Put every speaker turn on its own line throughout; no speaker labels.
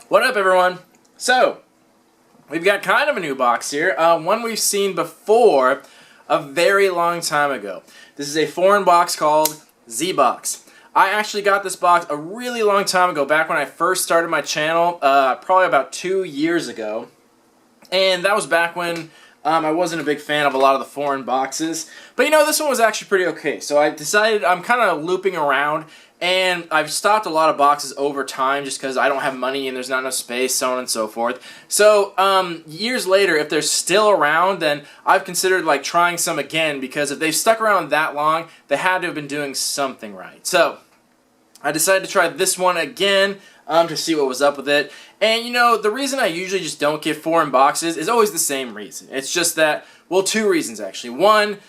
What up, everyone? So, we've got kind of a new box here, one we've seen before a very long time ago. This is a foreign box called ZBOX. I actually got this box a really long time ago, back when I first started my channel, probably about 2 years ago. And that was back when I wasn't a big fan of a lot of the foreign boxes. But you know, this one was actually pretty okay. So I decided I'm kind of looping around, and I've stocked a lot of boxes over time just because I don't have money and there's not enough space, so on and so forth. So years later, if they're still around, then I've considered like trying some again, because if they've stuck around that long, they had to have been doing something right. So I decided to try this one again to see what was up with it. And you know, the reason I usually just don't get foreign boxes is always the same reason. It's just that, well, two reasons actually. One,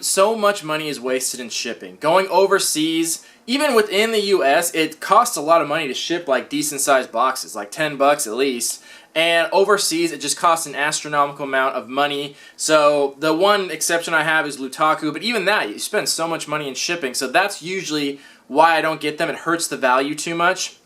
so much money is wasted in shipping. Going overseas, even within the US, it costs a lot of money to ship like decent sized boxes, like 10 bucks at least. And overseas, it just costs an astronomical amount of money. So the one exception I have is Lutaku, but even that, you spend so much money in shipping. So that's usually why I don't get them. It hurts the value too much.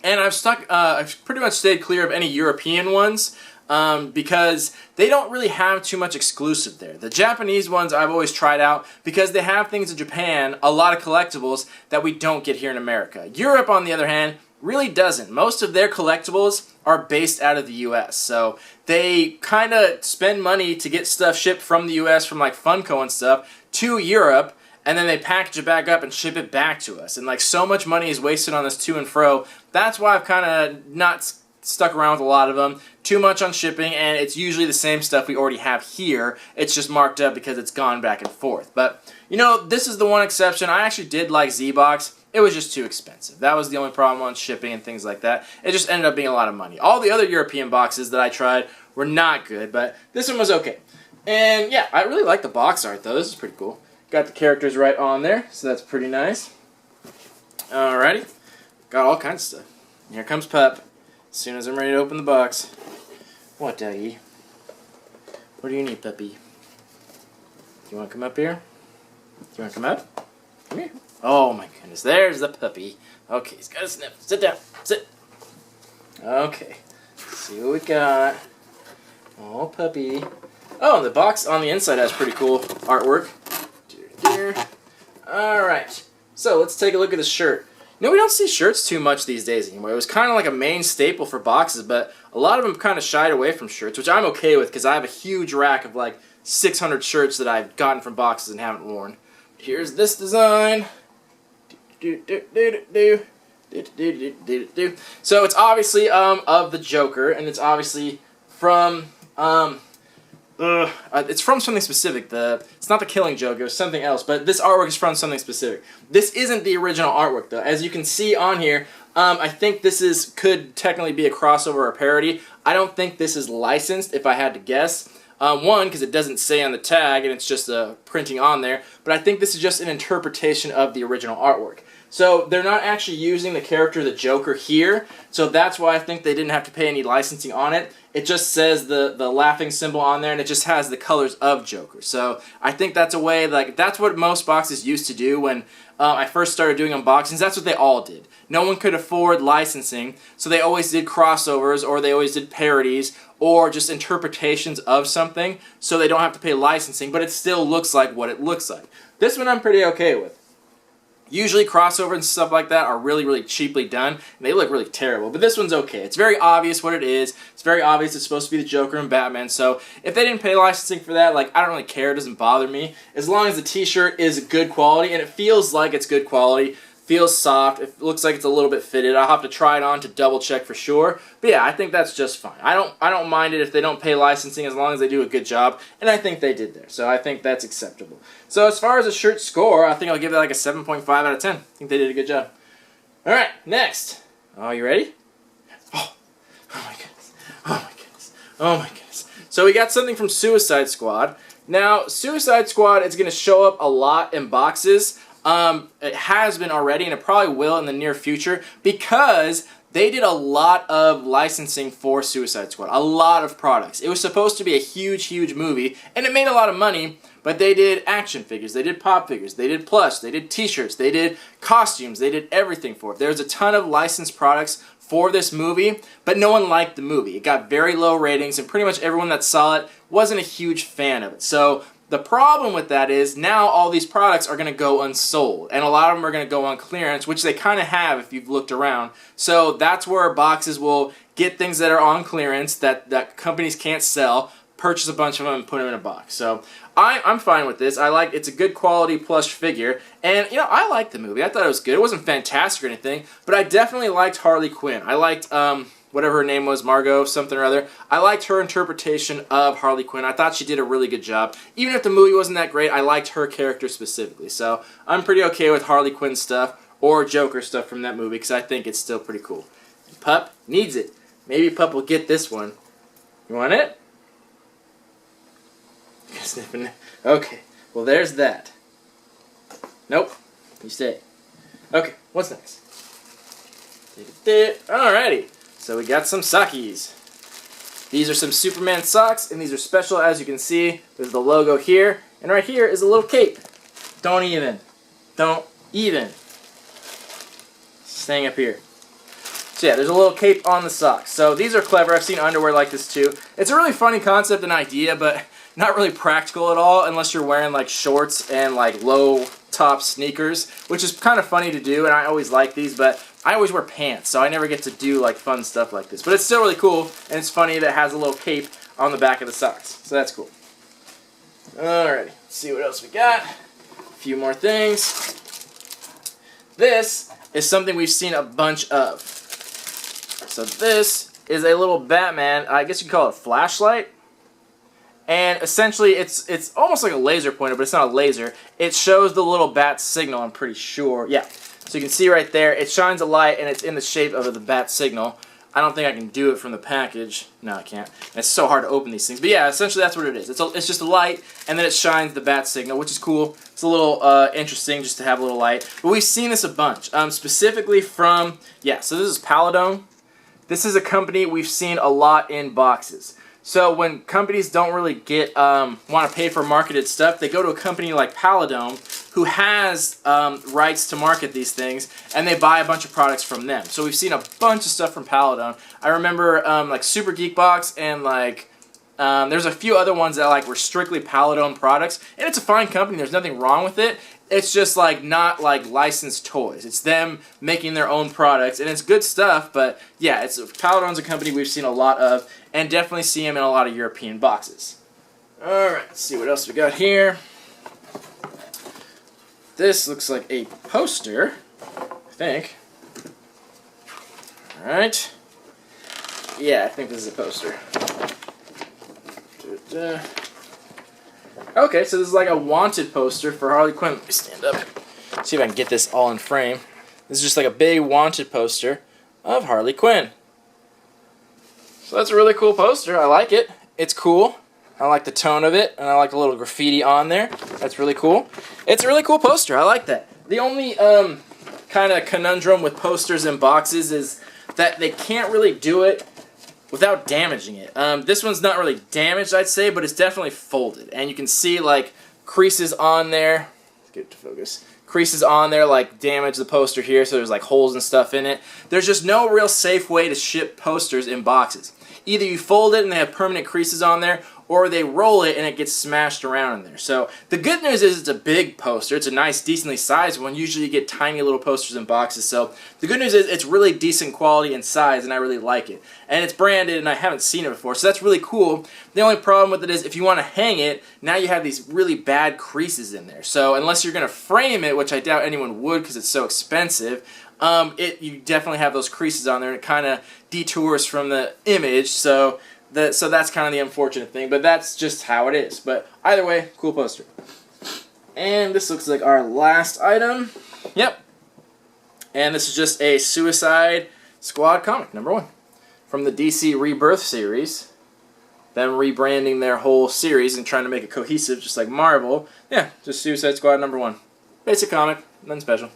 And I've pretty much stayed clear of any European ones because they don't really have too much exclusive there. The Japanese ones I've always tried out because they have things in Japan, a lot of collectibles that we don't get here in America. Europe, on the other hand, really doesn't. Most of their collectibles are based out of the US, so they kind of spend money to get stuff shipped from the US, from like Funko and stuff, to Europe, and then they package it back up and ship it back to us. And like, so much money is wasted on this to and fro. That's why I've kind of not stuck around with a lot of them. Too much on shipping, and it's usually the same stuff we already have here. It's just marked up because it's gone back and forth. But you know, this is the one exception. I actually did like ZBOX. It was just too expensive. That was the only problem on shipping and things like that. It just ended up being a lot of money. All the other European boxes that I tried were not good, but this one was okay. And yeah, I really like the box art though. This is pretty cool. Got the characters right on there, so that's pretty nice. Alrighty. Got all kinds of stuff. Here comes Pup. As soon as I'm ready to open the box. What, Dougie? What do you need, puppy? Do you want to come up here? Do you want to come up? Come here. Oh my goodness, there's the puppy. Okay, he's got a sniff. Sit down. Sit. Okay. Let's see what we got. Oh, puppy. Oh, and the box on the inside has pretty cool artwork. Alright, so let's take a look at the shirt. You know, we don't see shirts too much these days anymore. It was kind of like a main staple for boxes, but a lot of them kind of shied away from shirts, which I'm okay with because I have a huge rack of like 600 shirts that I've gotten from boxes and haven't worn. Here's this design. So it's obviously of the Joker, and it's obviously from it's from something specific. It's not the Killing Joke, it was something else, but this artwork is from something specific. This isn't the original artwork though. As you can see on here, I think this could technically be a crossover or a parody. I don't think this is licensed, if I had to guess. One, because it doesn't say on the tag and it's just printing on there, but I think this is just an interpretation of the original artwork. So they're not actually using the character the Joker here, so that's why I think they didn't have to pay any licensing on it. It just says the laughing symbol on there, and it just has the colors of Joker. So I think that's a way, like, that's what most boxes used to do when I first started doing unboxings. That's what they all did. No one could afford licensing, so they always did crossovers, or they always did parodies, or just interpretations of something, so they don't have to pay licensing, but it still looks like what it looks like. This one I'm pretty okay with. Usually crossovers and stuff like that are really, really cheaply done, and they look really terrible. But this one's okay. It's very obvious what it is. It's very obvious it's supposed to be the Joker and Batman, so if they didn't pay licensing for that, like, I don't really care. It doesn't bother me. As long as the t-shirt is good quality, and it feels like it's good quality, feels soft, it looks like it's a little bit fitted. I'll have to try it on to double check for sure. But yeah, I think that's just fine. I don't mind it if they don't pay licensing as long as they do a good job, and I think they did there. So I think that's acceptable. So as far as a shirt score, I think I'll give it like a 7.5 out of 10. I think they did a good job. Alright, next. Oh, you ready? Oh my goodness. Oh my goodness. Oh my goodness. So we got something from Suicide Squad. Now, Suicide Squad is going to show up a lot in boxes. It has been already, and it probably will in the near future, because they did a lot of licensing for Suicide Squad. A lot of products. It was supposed to be a huge, huge movie, and it made a lot of money, but they did action figures, they did pop figures, they did plush, they did t-shirts, they did costumes, they did everything for it. There's a ton of licensed products for this movie, but no one liked the movie. It got very low ratings, and pretty much everyone that saw it wasn't a huge fan of it. So the problem with that is now all these products are going to go unsold, and a lot of them are going to go on clearance, which they kind of have if you've looked around. So that's where boxes will get things that are on clearance that companies can't sell, purchase a bunch of them, and put them in a box. So I'm fine with this. It's a good quality plush figure, and I liked the movie. I thought it was good. It wasn't fantastic or anything, but I definitely liked Harley Quinn. I liked whatever her name was, Margot something or other. I liked her interpretation of Harley Quinn. I thought she did a really good job. Even if the movie wasn't that great, I liked her character specifically. So I'm pretty okay with Harley Quinn stuff or Joker stuff from that movie because I think it's still pretty cool. Pup needs it. Maybe Pup will get this one. You want it? Okay, well there's that. Nope, you stay. Okay, what's next? Alrighty, so we got some sockies. These are some Superman socks, and these are special, as you can see. There's the logo here, and right here is a little cape. Don't even. Staying up here. So yeah, there's a little cape on the socks. So these are clever. I've seen underwear like this too. It's a really funny concept and idea, but not really practical at all unless you're wearing like shorts and like low top sneakers, which is kind of funny to do, and I always like these, but I always wear pants, so I never get to do like fun stuff like this. But it's still really cool, and it's funny that it has a little cape on the back of the socks. So that's cool. Alrighty, let's see what else we got. A few more things. This is something we've seen a bunch of. So this is a little Batman, I guess you could call it a flashlight. And essentially it's almost like a laser pointer, but it's not a laser. It shows the little bat signal, I'm pretty sure. Yeah. So you can see right there, it shines a light and it's in the shape of the bat signal. I don't think I can do it from the package. No, I can't. And it's so hard to open these things. But yeah, essentially that's what it is. It's just a light, and then it shines the bat signal, which is cool. It's a little interesting just to have a little light. But we've seen this a bunch, specifically from, yeah, so this is Paladone. This is a company we've seen a lot in boxes. So when companies don't really want to pay for marketed stuff, they go to a company like Paladone who has rights to market these things, and they buy a bunch of products from them. So we've seen a bunch of stuff from Paladone. I remember like Super Geek Box and like there's a few other ones that like were strictly Paladone products, and it's a fine company. There's nothing wrong with it. It's just like not like licensed toys. It's them making their own products, and it's good stuff. But yeah, Paladone's a company we've seen a lot of, and definitely see them in a lot of European boxes. All right, let's see what else we got here. This looks like a poster, I think. All right. Yeah, I think this is a poster. Okay, so this is like a wanted poster for Harley Quinn. Let me stand up. See if I can get this all in frame. This is just like a big wanted poster of Harley Quinn. So that's a really cool poster. I like it. It's cool. I like the tone of it, and I like the little graffiti on there. That's really cool. It's a really cool poster. I like that. The only kind of conundrum with posters and boxes is that they can't really do it without damaging it. This one's not really damaged, I'd say, but it's definitely folded. And you can see, like, creases on there. Let's get it to focus. Creases on there, like, damage the poster here, so there's, like, holes and stuff in it. There's just no real safe way to ship posters in boxes. Either you fold it and they have permanent creases on there, or they roll it and it gets smashed around in there. So the good news is it's a big poster. It's a nice, decently sized one. Usually you get tiny little posters in boxes. So the good news is it's really decent quality and size, and I really like it. And it's branded, and I haven't seen it before, so that's really cool. The only problem with it is if you want to hang it, now you have these really bad creases in there. So unless you're going to frame it, which I doubt anyone would because it's so expensive, you definitely have those creases on there, and it kind of detours from the image. So that's kind of the unfortunate thing, but that's just how it is. But either way, cool poster. And this looks like our last item. Yep. And this is just a Suicide Squad comic, #1. From the DC Rebirth series. Them rebranding their whole series and trying to make it cohesive, just like Marvel. Yeah, just Suicide Squad #1. Basic comic, nothing special.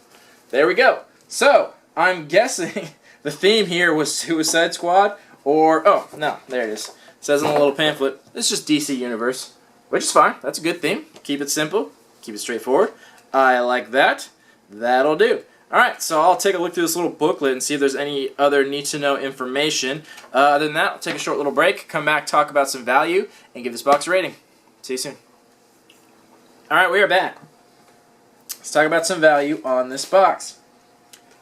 There we go. So, I'm guessing the theme here was Suicide Squad. Or, oh, no, there it is. It says on the little pamphlet, it's just DC Universe, which is fine. That's a good theme. Keep it simple. Keep it straightforward. I like that. That'll do. Alright, so I'll take a look through this little booklet and see if there's any other need-to-know information. Other than that, I'll take a short little break, come back, talk about some value, and give this box a rating. See you soon. Alright, we are back. Let's talk about some value on this box.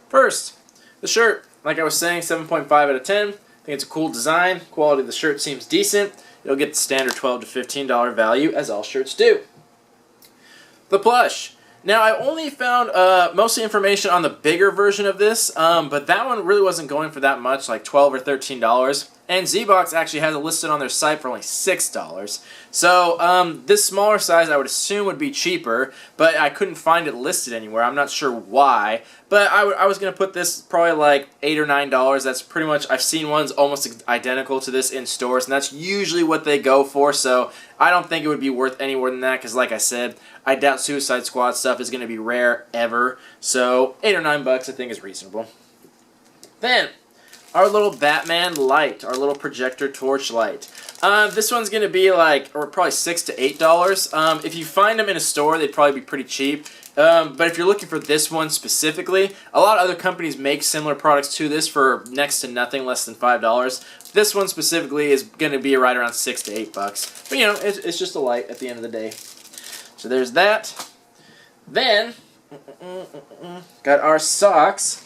First, the shirt. Like I was saying, 7.5 out of 10. I think it's a cool design. Quality of the shirt seems decent. You'll get the standard $12 to $15 value, as all shirts do. The plush. Now, I only found mostly information on the bigger version of this, but that one really wasn't going for that much, like $12 or $13. And ZBOX actually has it listed on their site for only $6. So this smaller size I would assume would be cheaper, but I couldn't find it listed anywhere. I'm not sure why. But I was going to put this probably like $8 or $9. That's pretty much, I've seen ones almost identical to this in stores, and that's usually what they go for. So I don't think it would be worth any more than that, because like I said, I doubt Suicide Squad stuff is going to be rare ever. So $8 or $9 I think is reasonable. Then, our little Batman light, our little projector torch light. This one's going to be like, or probably $6 to $8. If you find them in a store, they'd probably be pretty cheap. But if you're looking for this one specifically, a lot of other companies make similar products to this for next to nothing, less than $5. This one specifically is going to be right around $6 to $8. But you know, it's just a light at the end of the day. So there's that. Then, got our socks.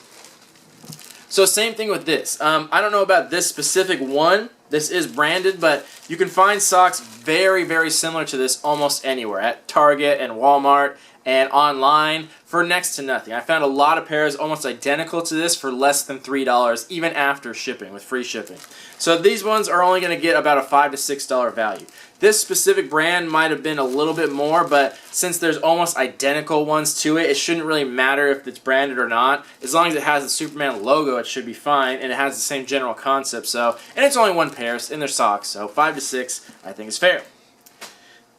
So same thing with this. I don't know about this specific one. This is branded, but you can find socks very, very similar to this almost anywhere. At Target and Walmart and online for next to nothing. I found a lot of pairs almost identical to this for less than $3, even after shipping, with free shipping. So these ones are only going to get about a $5 to $6 value. This specific brand might have been a little bit more, but since there's almost identical ones to it, it shouldn't really matter if it's branded or not. As long as it has the Superman logo, it should be fine, and it has the same general concept. So, and it's only one pair, and they're socks, so $5 to $6 I think is fair.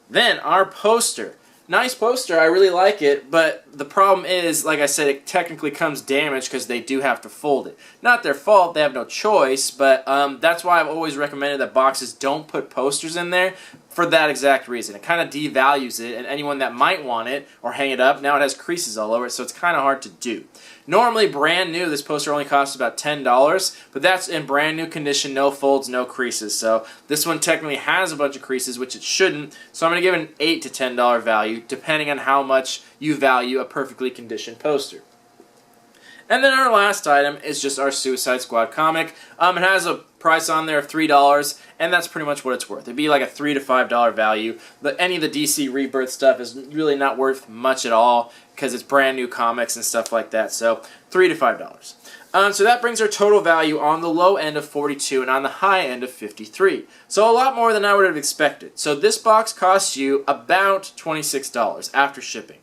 Then our poster. Nice poster, I really like it, but the problem is, like I said, it technically comes damaged because they do have to fold it. Not their fault, they have no choice, but that's why I've always recommended that boxes don't put posters in there for that exact reason. It kind of devalues it, and anyone that might want it or hang it up, now it has creases all over it, so it's kind of hard to do. Normally, brand new, this poster only costs about $10, but that's in brand new condition, no folds, no creases. So this one technically has a bunch of creases, which it shouldn't. So I'm going to give it an $8 to $10 value, depending on how much you value a perfectly conditioned poster. And then our last item is just our Suicide Squad comic. It has a price on there of $3, and that's pretty much what it's worth. It'd be like a $3 to $5 value. Any of the DC Rebirth stuff is really not worth much at all because it's brand new comics and stuff like that. So $3 to $5. So that brings our total value on the low end of $42 and on the high end of $53. So a lot more than I would have expected. So this box costs you about $26 after shipping.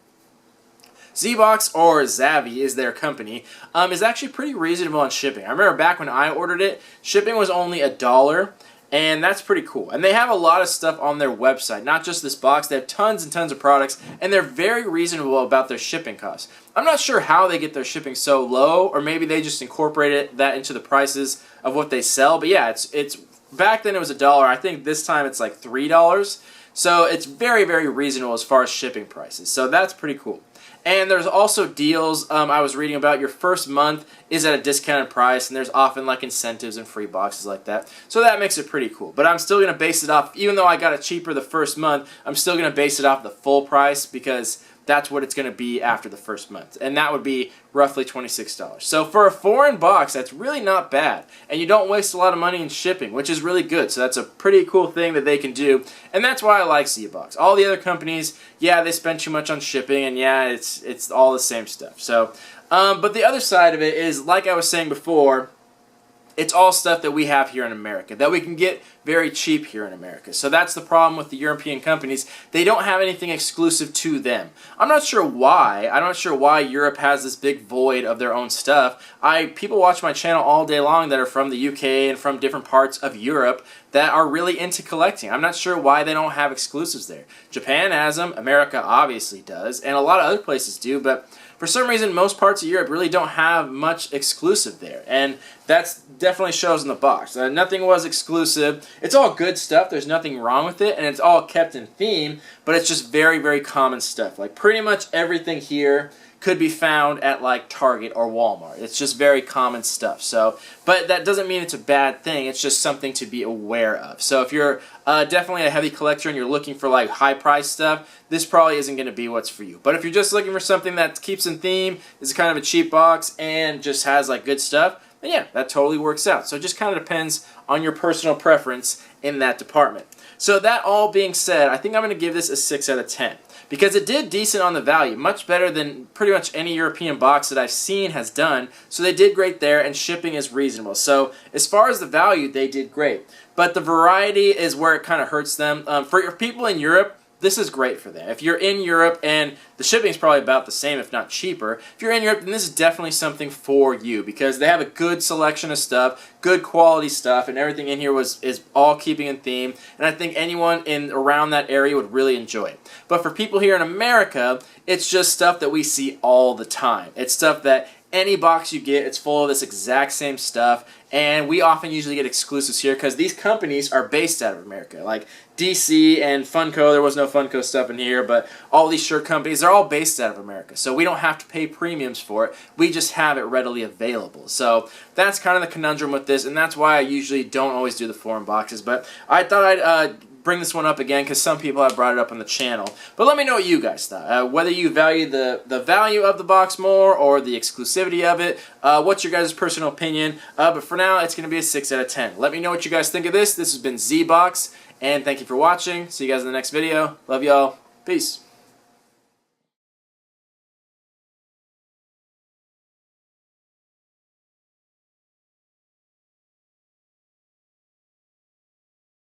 ZBOX, or Zavvi is their company, is actually pretty reasonable on shipping. I remember back when I ordered it, shipping was only $1, and that's pretty cool. And they have a lot of stuff on their website, not just this box. They have tons and tons of products, and they're very reasonable about their shipping costs. I'm not sure how they get their shipping so low, or maybe they just incorporated that into the prices of what they sell. But yeah, it's back then it was $1. I think this time it's like $3. So it's very, very reasonable as far as shipping prices. So that's pretty cool. And there's also deals I was reading about. Your first month is at a discounted price, and there's often like incentives and free boxes like that. So that makes it pretty cool. But I'm still going to base it off, even though I got it cheaper the first month, I'm still going to base it off the full price because that's what it's going to be after the first month. And that would be roughly $26. So for a foreign box, that's really not bad. And you don't waste a lot of money in shipping, which is really good. So that's a pretty cool thing that they can do. And that's why I like ZBOX. All the other companies, yeah, they spend too much on shipping, and yeah, it's all the same stuff. So, but the other side of it is, like I was saying before, it's all stuff that we have here in America, that we can get very cheap here in America. So that's the problem with the European companies. They don't have anything exclusive to them. I'm not sure why. I'm not sure why Europe has this big void of their own stuff. People watch my channel all day long that are from the UK and from different parts of Europe that are really into collecting. I'm not sure why they don't have exclusives there. Japan has them. America obviously does. And a lot of other places do, but for some reason, most parts of Europe really don't have much exclusive there, and that definitely shows in the box. Nothing was exclusive. It's all good stuff. There's nothing wrong with it, and it's all kept in theme, but it's just very, very common stuff. Like pretty much everything here could be found at like Target or Walmart. It's just very common stuff. So, but that doesn't mean it's a bad thing. It's just something to be aware of. So if you're definitely a heavy collector and you're looking for like high price stuff, this probably isn't going to be what's for you. But if you're just looking for something that keeps in theme, is kind of a cheap box, and just has like good stuff, then yeah, that totally works out. So it just kind of depends on your personal preference in that department. So that all being said, I think I'm going to give this a 6 out of 10. Because it did decent on the value, much better than pretty much any European box that I've seen has done. So they did great there, and shipping is reasonable. So as far as the value, they did great. But the variety is where it kind of hurts them. For people in Europe, this is great for them. If you're in Europe, and the shipping is probably about the same, if not cheaper, if you're in Europe, then this is definitely something for you, because they have a good selection of stuff, good quality stuff, and everything in here is all keeping in theme, and I think anyone in around that area would really enjoy it. But for people here in America, it's just stuff that we see all the time. It's stuff that any box you get, it's full of this exact same stuff, and we often usually get exclusives here because these companies are based out of America. Like DC and Funko, there was no Funko stuff in here, but all these shirt companies, they're all based out of America. So we don't have to pay premiums for it. We just have it readily available. So that's kind of the conundrum with this, and that's why I usually don't always do the foreign boxes. But I thought I'd bring this one up again because some people have brought it up on the channel. But let me know what you guys thought. Whether you value the value of the box more or the exclusivity of it. What's your guys' personal opinion? But for now, it's going to be a 6 out of 10. Let me know what you guys think of this. This has been ZBOX, and thank you for watching. See you guys in the next video. Love y'all. Peace.